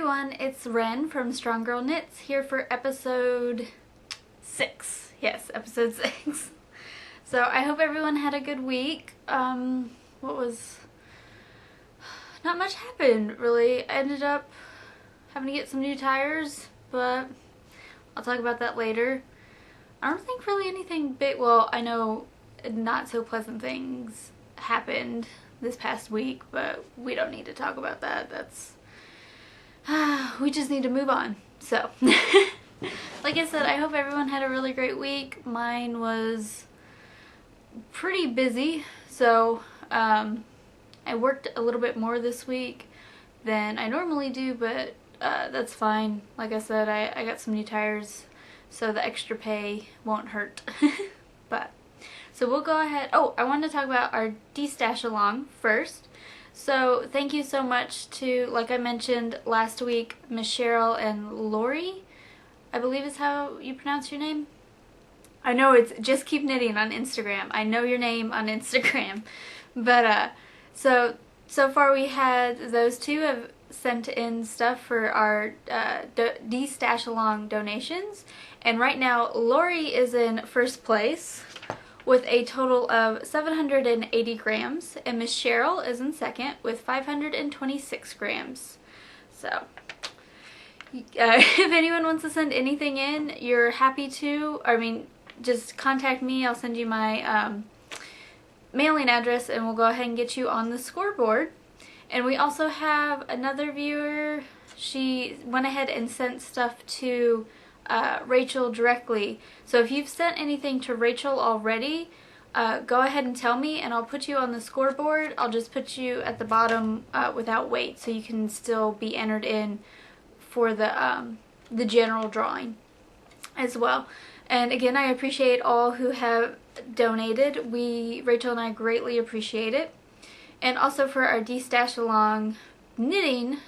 everyone, it's Ren from Strong Girl Knits here for episode 6. Yes, episode 6. So I hope everyone had a good week. Not much happened really. I ended up having to get some new tires, but I'll talk about that later. I don't think really anything big, well, I know not so pleasant things happened this past week, but we don't need to talk about that. We just need to move on. So, like I said, I hope everyone had a really great week. Mine was pretty busy, so I worked a little bit more this week than I normally do, but that's fine. Like I said, I got some new tires, so the extra pay won't hurt. But so we'll go ahead. Oh, I wanted to talk about our de-stash along first. So thank you so much to, like I mentioned last week, Miss Cheryl and Lori, I believe is how you pronounce your name. I know it's Just Keep Knitting on Instagram. I know your name on Instagram. But so far we had those two have sent in stuff for our de-stash along donations. And right now Lori is in first place with a total of 780 grams, and Miss Cheryl is in second with 526 grams. So, if anyone wants to send anything in, you're happy to. I mean, just contact me. I'll send you my mailing address, and we'll go ahead and get you on the scoreboard. And we also have another viewer. She went ahead and sent stuff to Rachel directly. So if you've sent anything to Rachel already, go ahead and tell me and I'll put you on the scoreboard. I'll just put you at the bottom without weight, so you can still be entered in for the general drawing as well. And again, I appreciate all who have donated. Rachel and I greatly appreciate it. And also for our de-stash along knitting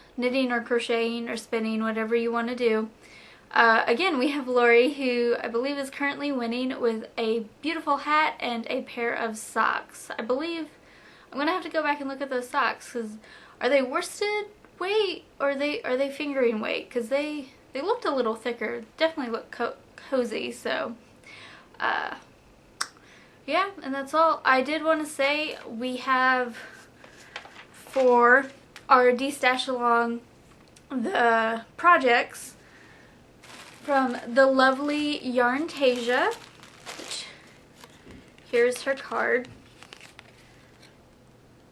or crocheting or spinning, whatever you want to do. Again, we have Lori, who I believe is currently winning with a beautiful hat and a pair of socks. I believe I'm going to have to go back and look at those socks, because are they worsted weight or are they fingering weight? Because they looked a little thicker. Definitely look cozy. So, yeah, and that's all. I did want to say we have, for our de-stash along, the projects from the lovely Yarntasia, which, here's her card.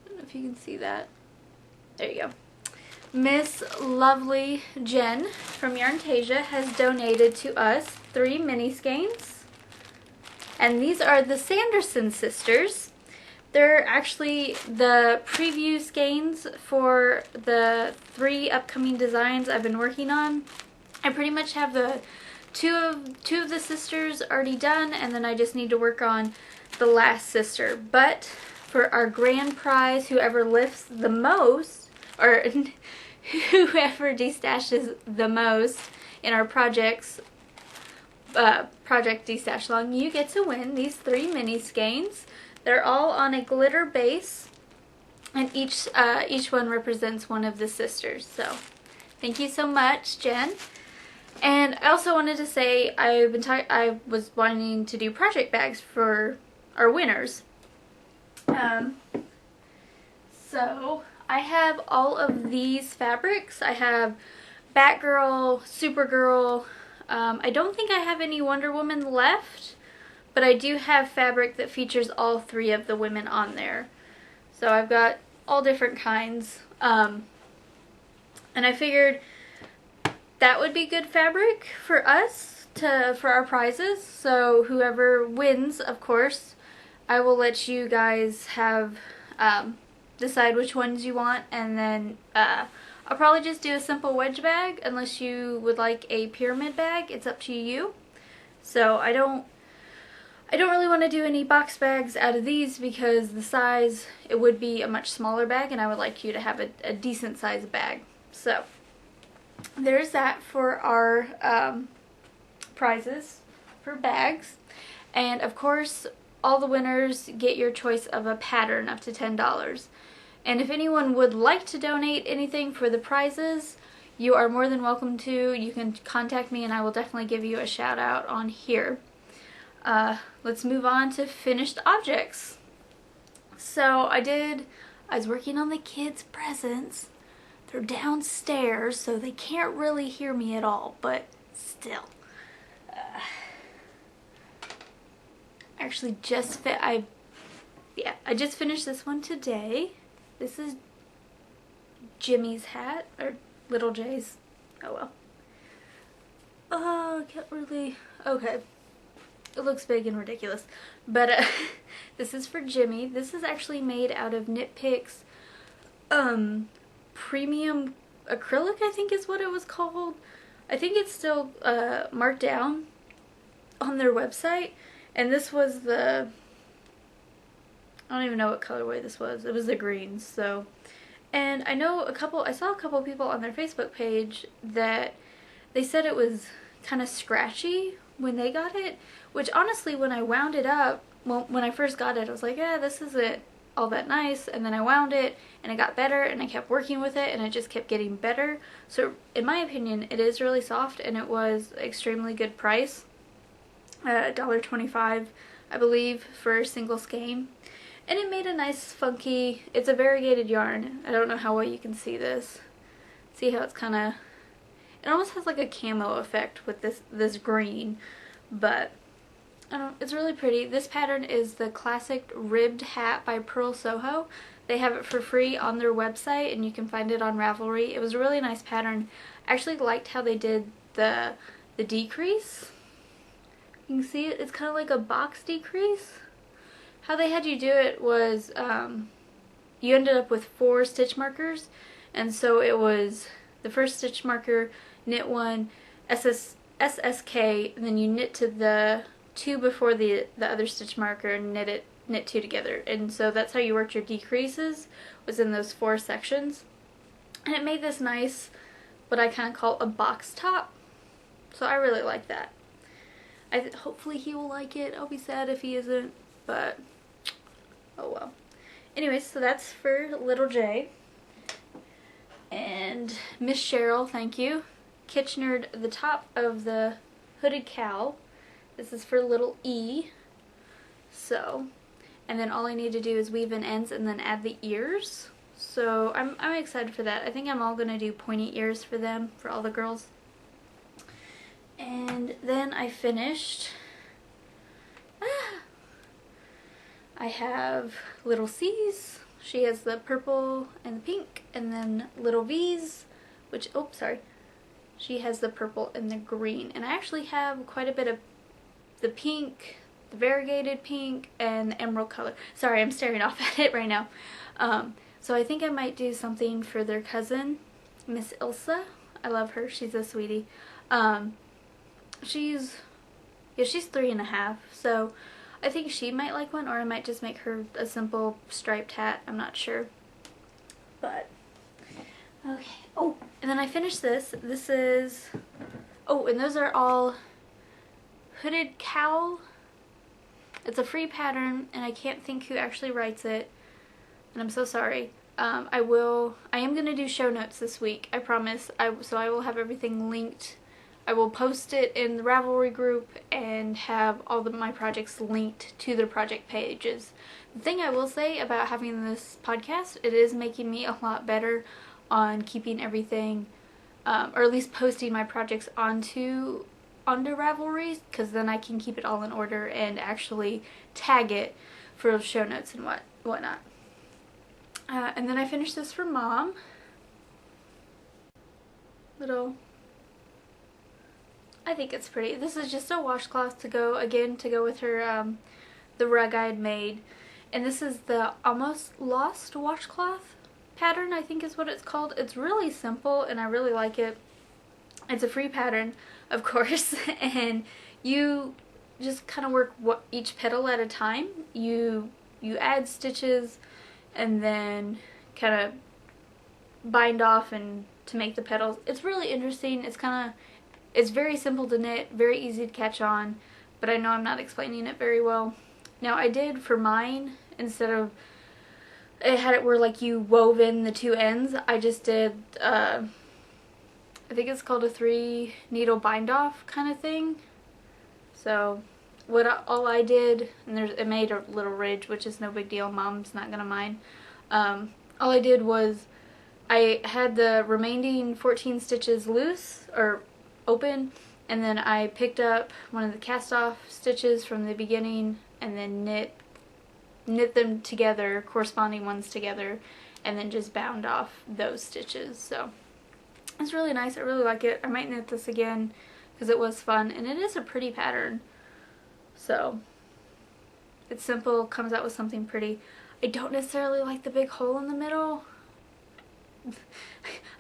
I don't know if you can see that. There you go. Miss Lovely Jen from Yarntasia has donated to us 3 mini skeins. And these are the Sanderson sisters. They're actually the preview skeins for the 3 upcoming designs I've been working on. I pretty much have the two of the sisters already done, and then I just need to work on the last sister. But for our grand prize, whoever lifts the most, or whoever de-stashes the most in our project de-stash along, you get to win these 3 mini skeins. They're all on a glitter base, and each one represents one of the sisters. So thank you so much, Jen. And I also wanted to say I was wanting to do project bags for our winners. So I have all of these fabrics. I have Batgirl, Supergirl. I don't think I have any Wonder Woman left, but I do have fabric that features all 3 of the women on there. So I've got all different kinds. And I figured that would be good fabric for us for our prizes. So whoever wins, of course, I will let you guys have decide which ones you want, and then I'll probably just do a simple wedge bag unless you would like a pyramid bag. It's up to you. So I don't really want to do any box bags out of these, because the size, it would be a much smaller bag, and I would like you to have a decent size bag. So there's that for our prizes for bags. And of course, all the winners get your choice of a pattern up to $10. And if anyone would like to donate anything for the prizes, you are more than welcome to. You can contact me and I will definitely give you a shout out on here. Let's move on to finished objects. So I was working on the kids' presents. They're downstairs, so they can't really hear me at all, but still. Actually I just finished this one today. This is Jimmy's hat, or Little J's. Oh well. Oh, I can't really, okay. It looks big and ridiculous. But this is for Jimmy. This is actually made out of Knit Picks premium acrylic, I think is what it was called. I think it's still marked down on their website. And this was I don't even know what colorway this was. It was the green, so. And I saw a couple people on their Facebook page that they said it was kind of scratchy when they got it, which honestly, when I wound it up, when I first got it, I was like, yeah, this isn't all that nice. And then I wound it and it got better, and I kept working with it and it just kept getting better. So in my opinion, it is really soft, and it was extremely good price. $1.25, I believe, for a single skein. And it made a nice funky, it's a variegated yarn. I don't know how well you can see this. See how it's kind of, it almost has like a camo effect with this green, but it's really pretty. This pattern is the classic ribbed hat by Pearl Soho. They have it for free on their website, and you can find it on Ravelry. It was a really nice pattern. I actually liked how they did the decrease. You can see it, it's kind of like a box decrease. How they had you do it was you ended up with 4 stitch markers, and so it was the first stitch marker, knit 1, SSK, and then you knit to the 2 before the other stitch marker and knit 2 together. And so that's how you worked your decreases, was in those 4 sections. And it made this nice, what I kind of call a box top. So I really like that. Hopefully he will like it. I'll be sad if he isn't, but oh well. Anyways, so that's for Little J. And Miss Cheryl, thank you. Kitchenered the top of the hooded cowl. This is for little E. So, and then all I need to do is weave in ends and then add the ears. So I'm excited for that. I think I'm all gonna do pointy ears for them, for all the girls. And then I finished, I have little C's. She has the purple and the pink, and then little V's, which, oh, sorry. She has the purple and the green. And I actually have quite a bit of the pink, the variegated pink, and the emerald color. Sorry, I'm staring off at it right now. So I think I might do something for their cousin, Miss Ilsa. I love her. She's a sweetie. She's 3.5, so I think she might like one, or I might just make her a simple striped hat. I'm not sure. But, okay. Oh, and then I finished this. This is, oh, and those are all hooded cowl. It's a free pattern, and I can't think who actually writes it, and I'm so sorry. I am going to do show notes this week, I promise. So I will have everything linked. I will post it in the Ravelry group and have all of my projects linked to their project pages. The thing I will say about having this podcast, it is making me a lot better on keeping everything, or at least posting my projects onto Ravelry, because then I can keep it all in order and actually tag it for show notes and whatnot. And then I finished this for Mom. I think it's pretty. This is just a washcloth to go with her, the rug I had made. And this is the Almost Lost washcloth pattern, I think is what it's called. It's really simple and I really like it. It's a free pattern, of course, and you just kind of work each petal at a time. You add stitches and then kind of bind off and to make the petals. It's really interesting. It's very simple to knit, very easy to catch on, but I know I'm not explaining it very well. Now I did for mine, instead of, I had it where like you wove in the 2 ends, I just did I think it's called a 3 needle bind off kind of thing. So all I did, and it made a little ridge, which is no big deal, Mom's not gonna mind. All I did was I had the remaining 14 stitches loose or open, and then I picked up one of the cast off stitches from the beginning and then knit them together, corresponding ones together, and then just bound off those stitches. So it's really nice. I really like it. I might knit this again because it was fun, and it is a pretty pattern. So it's simple, comes out with something pretty. I don't necessarily like the big hole in the middle.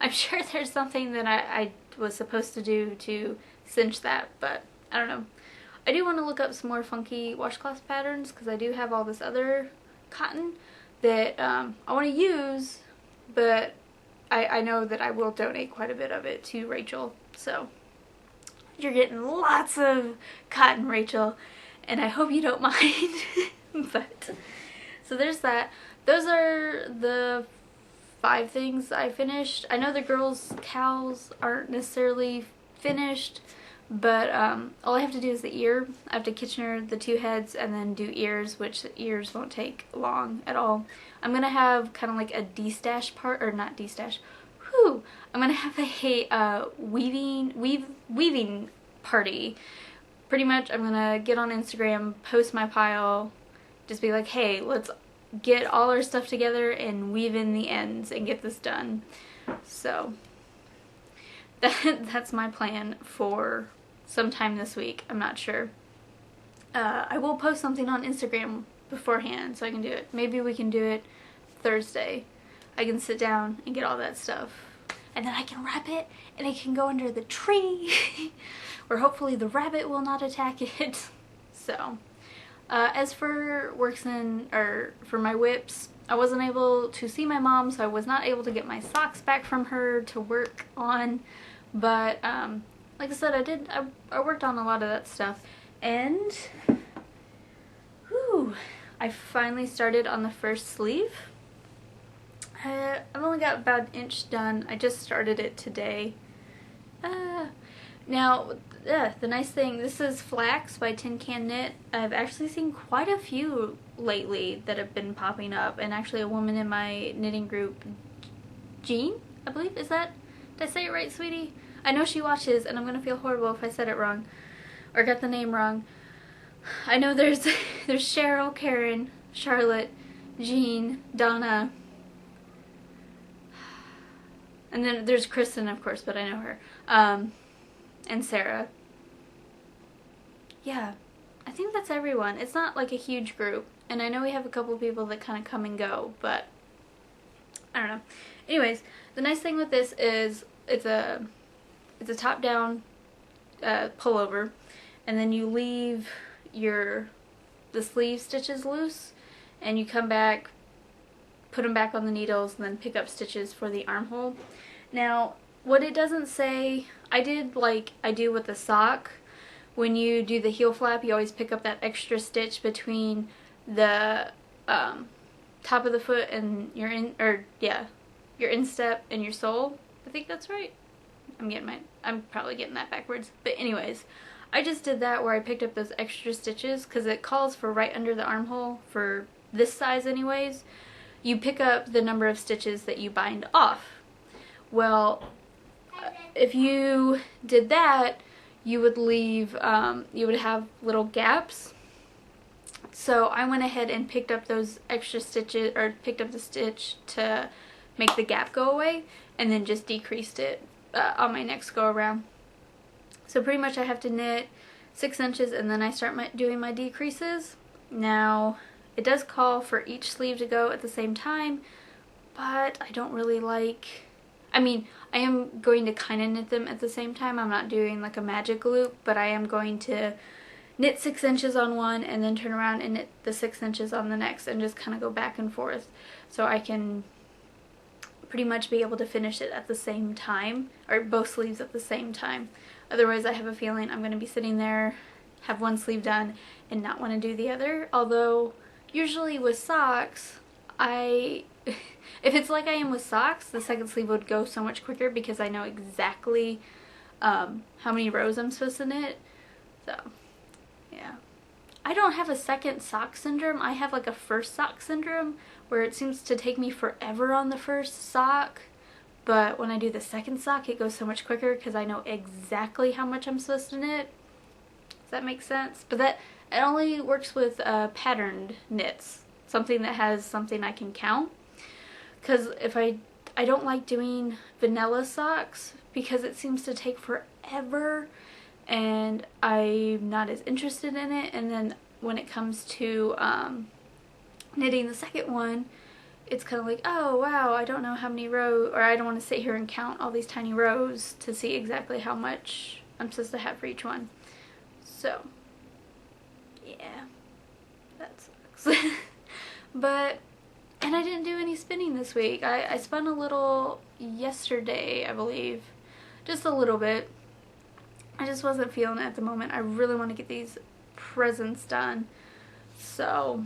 I'm sure there's something that I was supposed to do to cinch that, but I don't know. I do want to look up some more funky washcloth patterns because I do have all this other cotton that I want to use, but I know that I will donate quite a bit of it to Rachel. So you're getting lots of cotton, Rachel, and I hope you don't mind. But so there's that. Those are the 5 things I finished. I know the girls' cows aren't necessarily finished, but all I have to do is the ear. I have to Kitchener the 2 heads and then do ears, which the ears won't take long at all. I'm gonna have kind of like a de-stash part, or not de-stash. Whew! I'm gonna have a weaving party. Pretty much, I'm gonna get on Instagram, post my pile, just be like, hey, let's get all our stuff together and weave in the ends and get this done. So that's my plan for sometime this week. I'm not sure. I will post something on Instagram beforehand so I can do it. Maybe we can do it Thursday. I can sit down and get all that stuff, and then I can wrap it and it can go under the tree where hopefully the rabbit will not attack it. So as for for my whips, I wasn't able to see my mom, so I was not able to get my socks back from her to work on, but like I said, I worked on a lot of that stuff, and whew, I finally started on the first sleeve. I've only got about an inch done. I just started it today. Now, the nice thing, this is Flax by Tin Can Knit. I've actually seen quite a few lately that have been popping up, and actually a woman in my knitting group, Jean, I believe, did I say it right, sweetie? I know she watches, and I'm gonna feel horrible if I said it wrong, or got the name wrong. I know there's Cheryl, Karen, Charlotte, Jean, Donna, and then there's Kristen, of course, but I know her, and Sarah. Yeah, I think that's everyone. It's not like a huge group, and I know we have a couple people that kind of come and go, but I don't know. Anyways, the nice thing with this is it's a top-down pullover, and then you leave the sleeve stitches loose, and you come back, put them back on the needles, and then pick up stitches for the armhole. Now, what it doesn't say, I did like I do with the sock. When you do the heel flap, you always pick up that extra stitch between the top of the foot and your instep and your sole. I think that's right. I'm probably getting that backwards. But anyways, I just did that where I picked up those extra stitches because it calls for right under the armhole for this size anyways. You pick up the number of stitches that you bind off. Well, if you did that, you would leave, you would have little gaps. So I went ahead and picked up those extra stitches, or picked up the stitch to make the gap go away, and then just decreased it on my next go around. So pretty much I have to knit 6 inches and then I start doing my decreases. Now, it does call for each sleeve to go at the same time, but I don't really like, I mean, I am going to kind of knit them at the same time. I'm not doing like a magic loop, but I am going to knit 6 inches on one and then turn around and knit the 6 inches on the next and just kind of go back and forth so I can pretty much be able to finish it at the same time, or both sleeves at the same time. Otherwise, I have a feeling I'm going to be sitting there, have one sleeve done, and not want to do the other. Although, usually with socks, I if it's like I am with socks, the second sleeve would go so much quicker because I know exactly how many rows I'm supposed to knit. So, yeah. I don't have a second sock syndrome. I have like a first sock syndrome where it seems to take me forever on the first sock. But when I do the second sock, it goes so much quicker because I know exactly how much I'm supposed to knit. Does that make sense? But it only works with patterned knits. Something that has something I can count. Because if I don't like doing vanilla socks because it seems to take forever and I'm not as interested in it. And then when it comes to knitting the second one, it's kind of like, oh wow, I don't know how many rows, or I don't want to sit here and count all these tiny rows to see exactly how much I'm supposed to have for each one. So, yeah, that sucks. But, and I didn't do any spinning this week. I spun a little yesterday, I believe. Just a little bit. I just wasn't feeling it at the moment. I really want to get these presents done. So,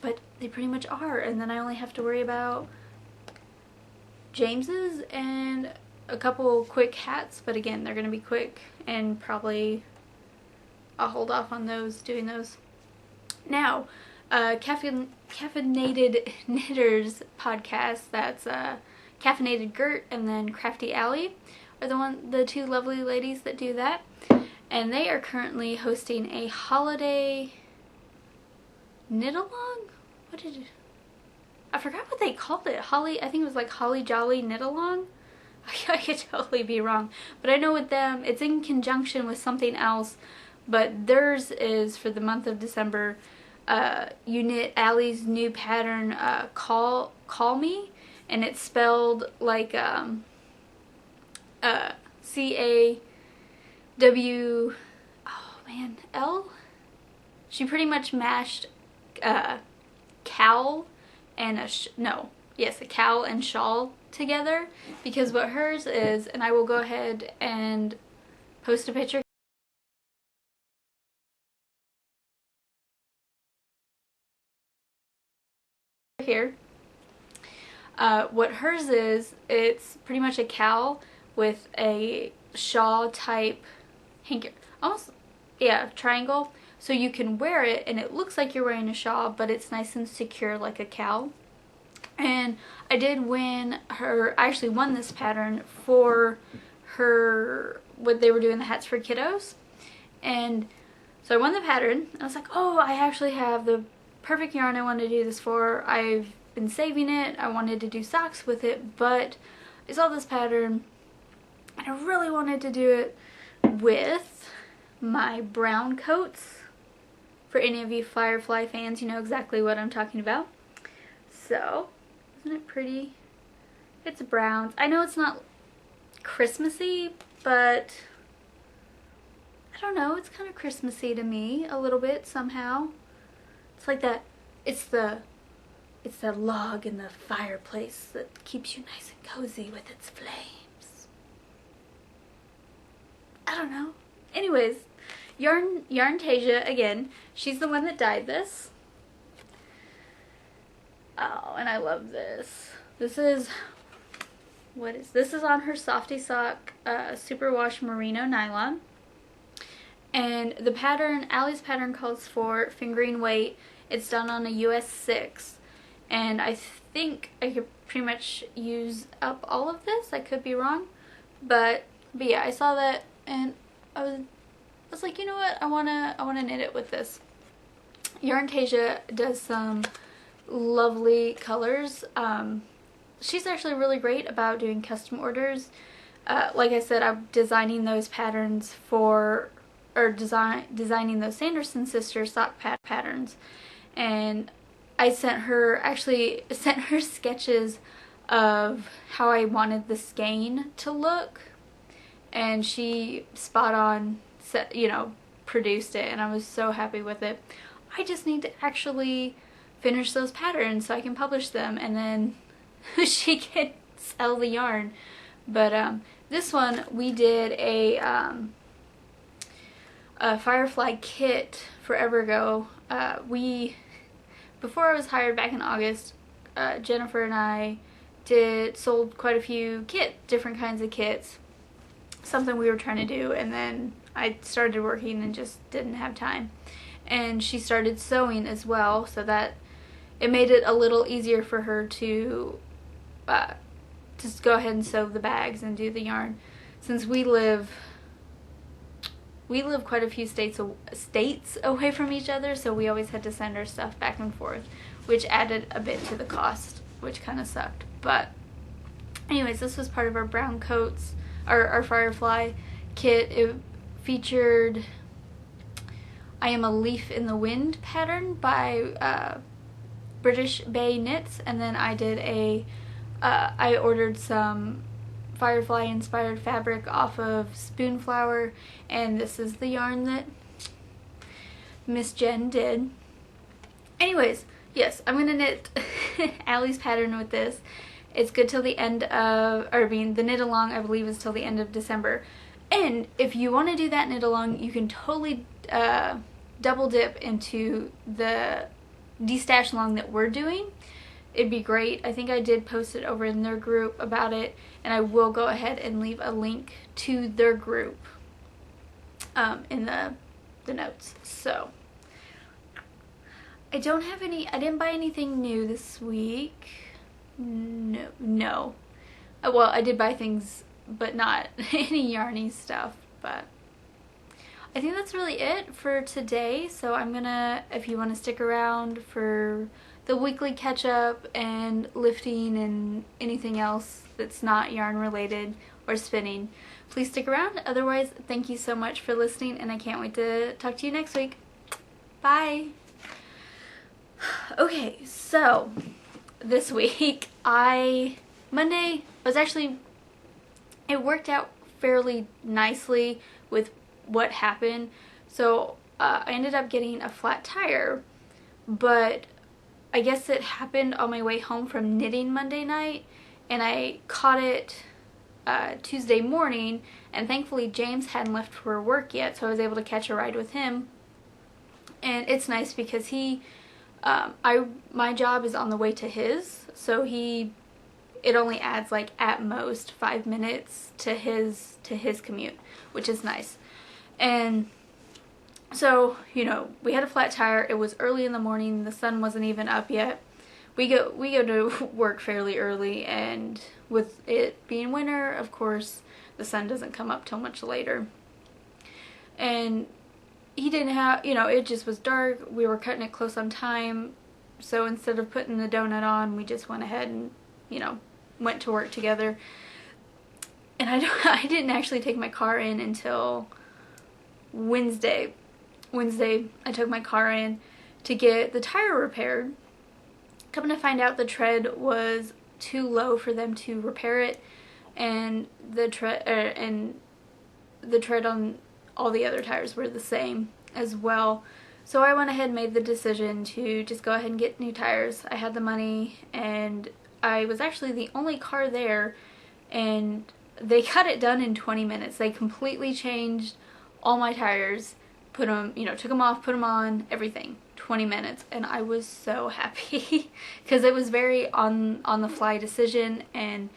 but they pretty much are. And then I only have to worry about James's and a couple quick hats. But again, they're going to be quick and probably I'll hold off on doing those. Now, Caffeinated Knitters podcast, that's Caffeinated Gert and then Crafty Allie are the two lovely ladies that do that. And they are currently hosting a holiday knit-along? I forgot what they called it. I think it was like Holly Jolly Knit-along? I could totally be wrong. But I know with them, it's in conjunction with something else. But theirs is for the month of December. You knit Allie's new pattern, Call Me. And it's spelled like C-A-W, oh man, L? She pretty much mashed cowl and a cowl and shawl together, because what hers is, and I will go ahead and post a picture here. What hers is, it's pretty much a cowl with a shawl type hanky, almost, yeah, triangle, so you can wear it and it looks like you're wearing a shawl, but it's nice and secure like a cowl. And I did win I actually won this pattern for her, what they were doing the hats for kiddos. And so I won the pattern and I was like, oh, I actually have the perfect yarn I wanted to do this for. I've been saving it. I wanted to do socks with it, but I saw this pattern and I really wanted to do it with my brown coats. For any of you Firefly fans, you know exactly what I'm talking about. So, isn't it pretty? It's browns. I know it's not Christmassy, but I don't know, it's kind of Christmassy to me a little bit somehow. It's like that, it's that log in the fireplace that keeps you nice and cozy with its flames. I don't know. Anyways, Yarntasia, again, she's the one that dyed this. Oh, and I love this. This is on her Softy Sock Superwash Merino Nylon. And the pattern, Allie's pattern calls for fingering weight. It's done on a US 6. And I think I could pretty much use up all of this. I could be wrong. But yeah, I saw that and I was like, you know what? I wanna knit it with this. Yarntasia does some lovely colors. She's actually really great about doing custom orders. Like I said, I'm designing those patterns designing those Sanderson Sisters sock patterns, and I sent her sketches of how I wanted the skein to look, and she spot on produced it, and I was so happy with it. I just need to actually finish those patterns so I can publish them, and then she can sell the yarn. But this one we did a Firefly kit forever ago. Before I was hired back in August, Jennifer and I sold quite a few different kinds of kits. Something we were trying to do, and then I started working and just didn't have time. And she started sewing as well, so that it made it a little easier for her to just go ahead and sew the bags and do the yarn. Since we live quite a few states away from each other, so we always had to send our stuff back and forth, which added a bit to the cost, which kind of sucked. But anyways, this was part of our brown coats, our Firefly kit. It featured I Am a Leaf in the Wind pattern by British Bay Knits, and then I did I ordered some Firefly inspired fabric off of Spoonflower, and this is the yarn that Miss Jen did. Anyways, yes, I'm gonna knit Allie's pattern with this. It's good till the end of, or I mean, the knit along I believe is till the end of December. And if you want to do that knit along, you can totally double dip into the de-stash along that we're doing. It'd be great. I think I did post it over in their group about it, and I will go ahead and leave a link to their group in the notes. So I didn't buy anything new this week. No. Well, I did buy things, but not any yarny stuff. But I think that's really it for today. So I'm gonna, if you want to stick around for the weekly catch up and lifting and anything else that's not yarn related or spinning, please stick around. Otherwise, thank you so much for listening, and I can't wait to talk to you next week. Bye. Okay, so this week Monday was actually, it worked out fairly nicely with what happened. So I ended up getting a flat tire, but I guess it happened on my way home from knitting Monday night, and I caught it Tuesday morning, and thankfully James hadn't left for work yet, so I was able to catch a ride with him. And it's nice because my job is on the way to his, so it only adds like at most 5 minutes to his commute, which is nice. And so, you know, we had a flat tire. It was early in the morning. The sun wasn't even up yet. We go to work fairly early, and with it being winter, of course, the sun doesn't come up till much later. And he didn't have, you know, it just was dark. We were cutting it close on time. So instead of putting the donut on, we just went ahead and, you know, went to work together. And I didn't actually take my car in until Wednesday. I took my car in to get the tire repaired. Coming to find out, the tread was too low for them to repair it, and the tread on all the other tires were the same as well. So I went ahead and made the decision to just go ahead and get new tires. I had the money, and I was actually the only car there, and they got it done in 20 minutes. They completely changed all my tires, put them, you know, took them off, put them on, everything. 20 minutes, and I was so happy because it was very on the fly decision, and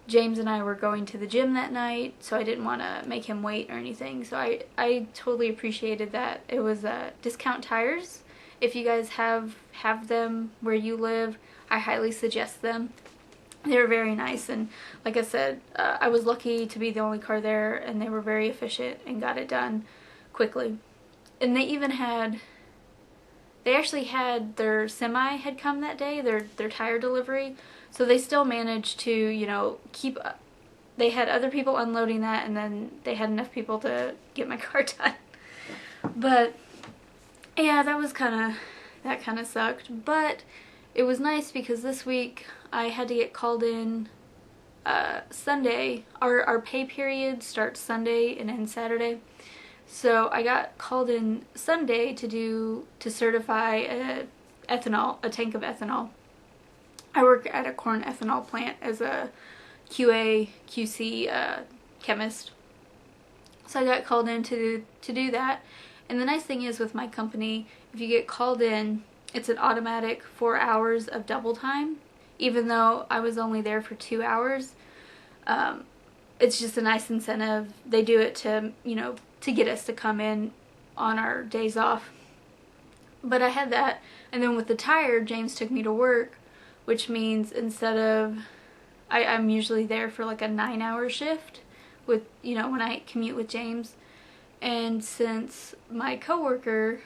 James and I were going to the gym that night, so I didn't want to make him wait or anything. So I totally appreciated that. It was discount tires. If you guys have them where you live, I highly suggest them. They're very nice, and like I said, I was lucky to be the only car there, and they were very efficient and got it done quickly. And they actually had their semi had come that day, their tire delivery, so they still managed to, you know, they had other people unloading that, and then they had enough people to get my car done. But yeah, that kind of sucked, but it was nice because this week I had to get called in Sunday. Our pay period starts Sunday and ends Saturday. So I got called in Sunday to certify a tank of ethanol. I work at a corn ethanol plant as a QA, QC chemist. So I got called in to do that. And the nice thing is with my company, if you get called in, it's an automatic 4 hours of double time. even though I was only there for 2 hours. It's just a nice incentive. They do it to, you know, to get us to come in on our days off. But I had that, and then with the tire, James took me to work, which means instead of, I'm usually there for like a 9-hour shift with, you know, when I commute with James. And since my coworker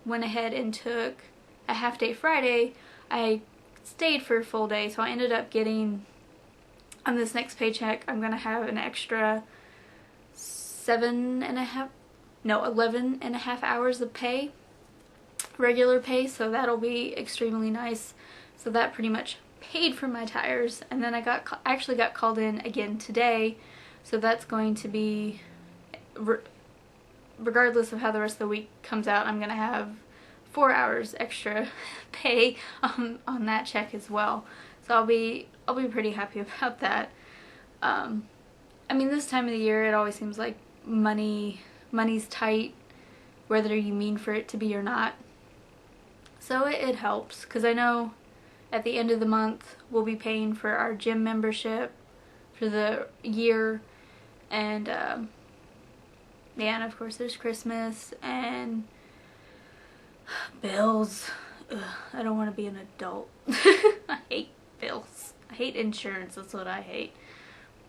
went ahead and took a half day Friday, I stayed for a full day, so I ended up getting, on this next paycheck, I'm gonna have an extra 11 and a half hours of pay, regular pay, so that'll be extremely nice. So that pretty much paid for my tires, and then I actually got called in again today, so that's going to be, regardless of how the rest of the week comes out, I'm gonna have 4 hours extra pay on that check as well. So I'll be pretty happy about that. I mean, this time of the year, it always seems like money's tight, whether you mean for it to be or not. So it helps, because I know at the end of the month we'll be paying for our gym membership for the year, and yeah, and of course there's Christmas and bills. Ugh, I don't want to be an adult. I hate bills. I hate insurance. That's what I hate.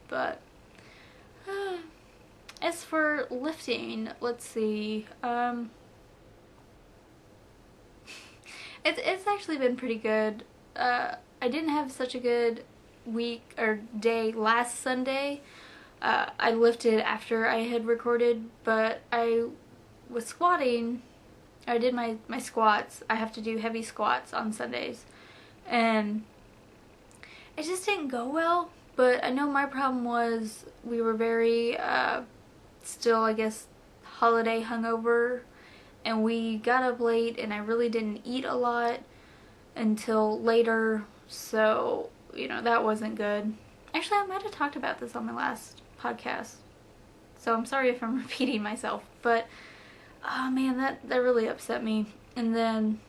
But as for lifting, let's see. It's actually been pretty good. I didn't have such a good week or day last Sunday. I lifted after I had recorded, but I was squatting. I did my squats. I have to do heavy squats on Sundays, and it just didn't go well. But I know my problem was we were very still, I guess, holiday hungover, and we got up late, and I really didn't eat a lot until later, so, you know, that wasn't good. Actually, I might have talked about this on my last podcast, so I'm sorry if I'm repeating myself, but oh man, that really upset me. And then,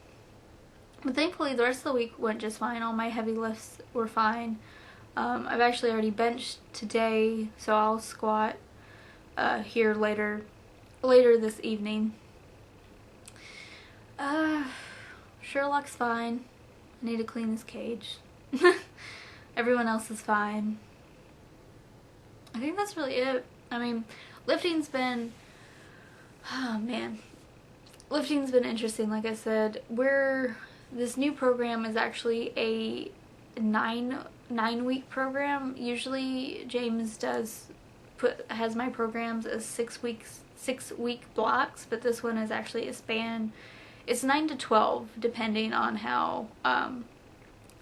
but thankfully the rest of the week went just fine. All my heavy lifts were fine. I've actually already benched today, so I'll squat here later this evening. Sherlock's fine. I need to clean this cage. Everyone else is fine. I think that's really it. I mean, lifting's been, oh man, lifting's been interesting. Like I said, this new program is actually a 9-week program. Usually James has my programs as 6 week blocks, but this one is actually a span. It's 9 to 12 depending on how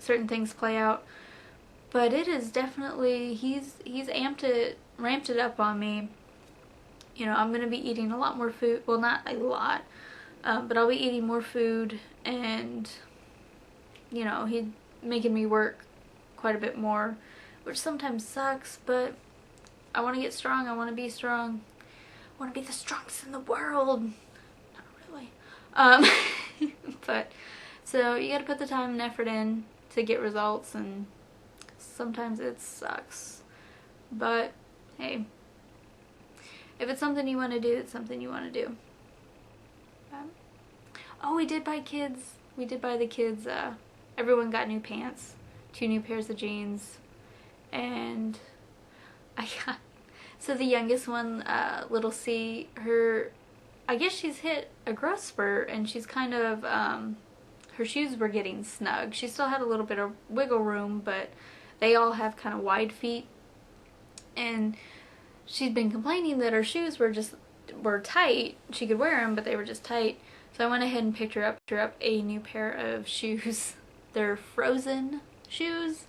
certain things play out. But it is definitely, he's ramped it up on me. You know, I'm gonna be eating a lot more food. Well, not a lot, but I'll be eating more food, and you know, he's making me work quite a bit more, which sometimes sucks, but I want to get strong. I want to be strong. I want to be the strongest in the world. Not really. But so you got to put the time and effort in to get results, and sometimes it sucks. But hey, if it's something you want to do, it's something you want to do. Oh, we did buy the kids, everyone got new pants, 2 new pairs of jeans, and so the youngest one, little C, I guess she's hit a growth spurt, and she's kind of, her shoes were getting snug. She still had a little bit of wiggle room, but they all have kind of wide feet, and she'd been complaining that her shoes were tight. She could wear them, but they were just tight. So I went ahead and picked her up a new pair of shoes. They're Frozen shoes,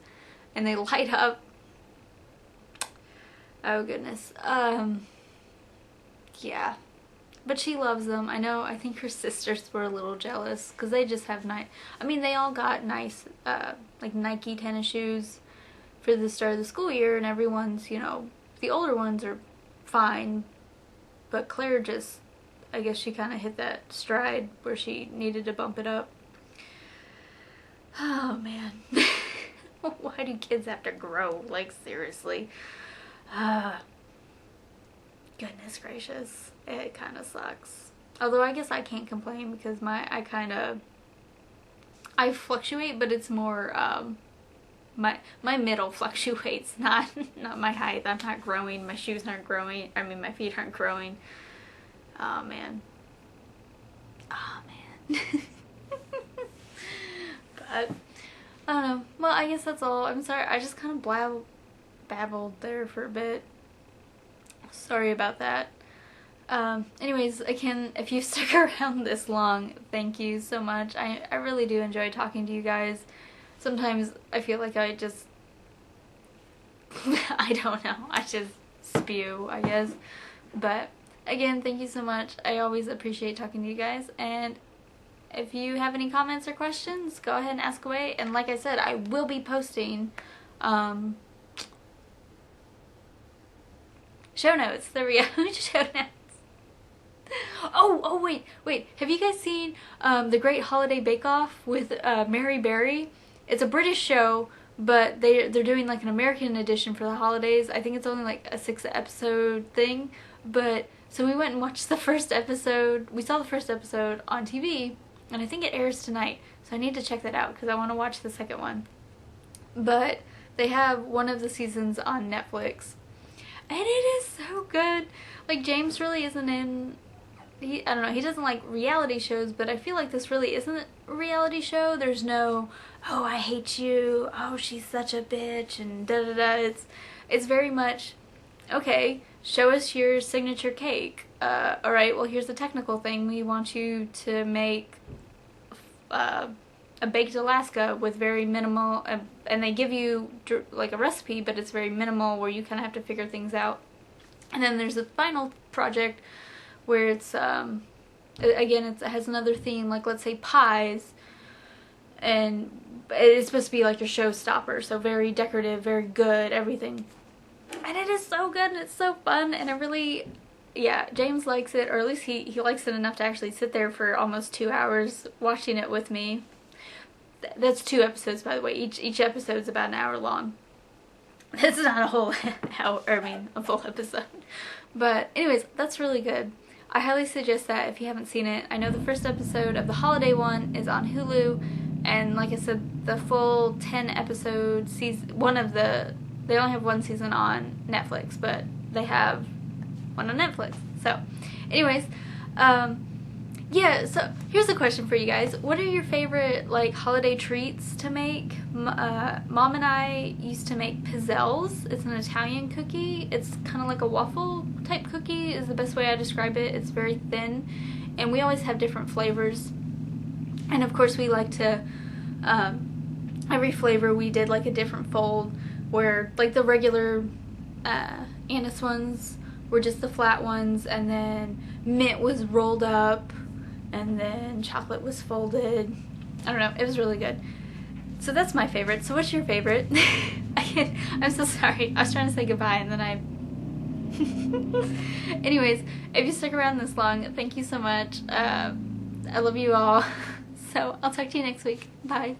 and they light up. Oh goodness. Yeah. But she loves them. I think her sisters were a little jealous, because they just have they all got nice, like Nike tennis shoes for the start of the school year, and everyone's, you know, the older ones are fine, but Claire just, I guess she kind of hit that stride where she needed to bump it up. Oh man. Why do kids have to grow? Like, seriously. Goodness gracious. It kind of sucks. Although I guess I can't complain because I fluctuate, but it's more, my middle fluctuates, not my height. I'm not growing. My shoes aren't growing. I mean, my feet aren't growing. Oh, man. Oh, man. But, I don't know. Well, I guess that's all. I'm sorry. I just kind of babbled there for a bit. Sorry about that. Anyways, again, if you've stuck around this long, thank you so much. I really do enjoy talking to you guys. Sometimes I feel like I just, I don't know, I just spew, I guess. But again, thank you so much. I always appreciate talking to you guys. And if you have any comments or questions, go ahead and ask away. And like I said, I will be posting show notes. There we go. Show notes. Oh, wait. Have you guys seen The Great Holiday Bake Off with Mary Berry? It's a British show, but they're doing like an American edition for the holidays. I think it's only like a 6-episode thing. But so we went and watched the first episode. We saw the first episode on TV, and I think it airs tonight. So I need to check that out because I want to watch the second one. But they have one of the seasons on Netflix. And it is so good. Like, James really isn't in, I don't know, he doesn't like reality shows, but I feel like this really isn't a reality show. There's no, oh, I hate you, oh, she's such a bitch, and da-da-da. It's very much, okay, show us your signature cake. Alright, well, here's the technical thing. We want you to make a baked Alaska with very minimal, and they give you like a recipe, but it's very minimal where you kind of have to figure things out. And then there's a final project where it's, again, it has another theme, like let's say pies, and it's supposed to be like your showstopper, so very decorative, very good, everything. And it is so good, and it's so fun, and it really, yeah, James likes it, or at least he likes it enough to actually sit there for almost 2 hours watching it with me. That's 2 episodes, by the way. Each episode's about an hour long. This is not a whole hour, a full episode. But anyways, that's really good. I highly suggest that if you haven't seen it. I know the first episode of the holiday one is on Hulu, and like I said, the full 10 episode season, they only have one season on Netflix, but they have one on Netflix. So anyways, yeah, so here's a question for you guys. What are your favorite, like, holiday treats to make? Mom and I used to make pizzelles. It's an Italian cookie. It's kind of like a waffle type cookie is the best way I describe it. It's very thin, and we always have different flavors. And of course we like to, every flavor we did like a different fold, where like the regular anise ones were just the flat ones, and then mint was rolled up, and then chocolate was folded. I don't know, it was really good. So that's my favorite. So what's your favorite? I'm so sorry. I was trying to say goodbye and then I... Anyways, if you stuck around this long, thank you so much. I love you all. So I'll talk to you next week. Bye.